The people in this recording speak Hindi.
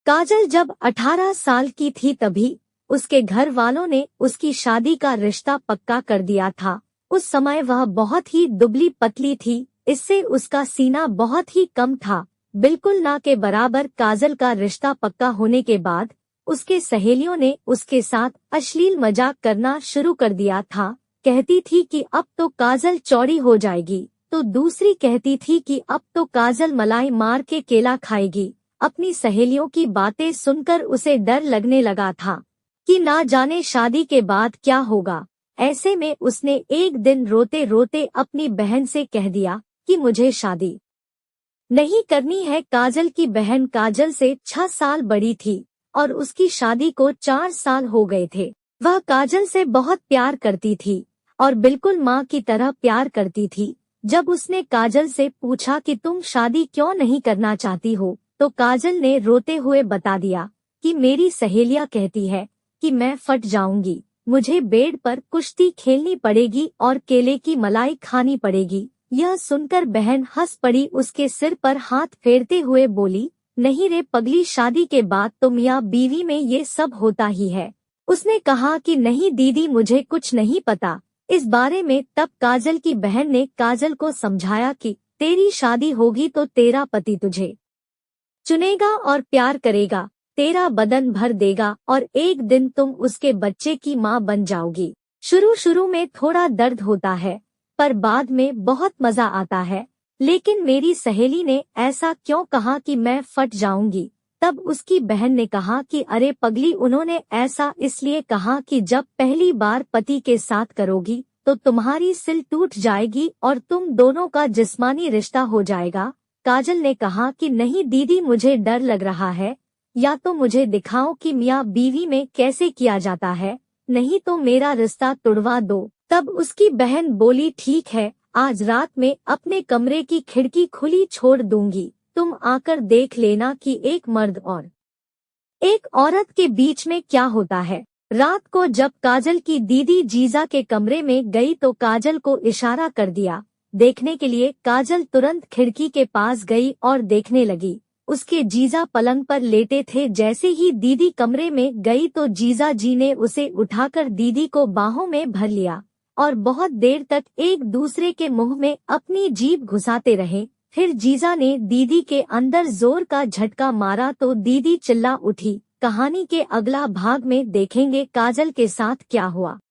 काजल जब 18 साल की थी तभी उसके घर वालों ने उसकी शादी का रिश्ता पक्का कर दिया था। उस समय वह बहुत ही दुबली पतली थी, इससे उसका सीना बहुत ही कम था, बिल्कुल ना के बराबर। काजल का रिश्ता पक्का होने के बाद उसके सहेलियों ने उसके साथ अश्लील मजाक करना शुरू कर दिया था। कहती थी कि अब तो काजल चौड़ी हो जाएगी, तो दूसरी कहती थी कि अब तो काजल मलाई मार के केला खाएगी। अपनी सहेलियों की बातें सुनकर उसे डर लगने लगा था कि ना जाने शादी के बाद क्या होगा। ऐसे में उसने एक दिन रोते रोते अपनी बहन से कह दिया कि मुझे शादी नहीं करनी है। काजल की बहन काजल से 6 साल बड़ी थी और उसकी शादी को 4 साल हो गए थे। वह काजल से बहुत प्यार करती थी और बिल्कुल माँ की तरह प्यार करती थी। जब उसने काजल से पूछा कि तुम शादी क्यों नहीं करना चाहती हो, तो काजल ने रोते हुए बता दिया कि मेरी सहेलियां कहती है कि मैं फट जाऊंगी, मुझे बेड पर कुश्ती खेलनी पड़ेगी और केले की मलाई खानी पड़ेगी। यह सुनकर बहन हंस पड़ी, उसके सिर पर हाथ फेरते हुए बोली, नहीं रे पगली, शादी के बाद तो मियाँ बीवी में ये सब होता ही है। उसने कहा कि नहीं दीदी, मुझे कुछ नहीं पता इस बारे में। तब काजल की बहन ने काजल को समझाया कि तेरी शादी होगी तो तेरा पति तुझे चुनेगा और प्यार करेगा, तेरा बदन भर देगा और एक दिन तुम उसके बच्चे की माँ बन जाओगी। शुरू शुरू में थोड़ा दर्द होता है पर बाद में बहुत मजा आता है। लेकिन मेरी सहेली ने ऐसा क्यों कहा कि मैं फट जाऊंगी? तब उसकी बहन ने कहा कि अरे पगली, उन्होंने ऐसा इसलिए कहा कि जब पहली बार पति के साथ करोगी तो तुम्हारी सिल टूट जाएगी और तुम दोनों का जिस्मानी रिश्ता हो जाएगा। काजल ने कहा कि नहीं दीदी, मुझे डर लग रहा है, या तो मुझे दिखाओ कि मियाँ बीवी में कैसे किया जाता है, नहीं तो मेरा रिश्ता तुड़वा दो। तब उसकी बहन बोली, ठीक है, आज रात में अपने कमरे की खिड़की खुली छोड़ दूंगी, तुम आकर देख लेना कि एक मर्द और एक औरत के बीच में क्या होता है। रात को जब काजल की दीदी जीजा के कमरे में गई तो काजल को इशारा कर दिया देखने के लिए। काजल तुरंत खिड़की के पास गई और देखने लगी। उसके जीजा पलंग पर लेटे थे। जैसे ही दीदी कमरे में गई तो जीजा जी ने उसे उठाकर दीदी को बाहों में भर लिया और बहुत देर तक एक दूसरे के मुंह में अपनी जीभ घुसाते रहे। फिर जीजा ने दीदी के अंदर जोर का झटका मारा तो दीदी चिल्ला उठी। कहानी के अगला भाग में देखेंगे काजल के साथ क्या हुआ।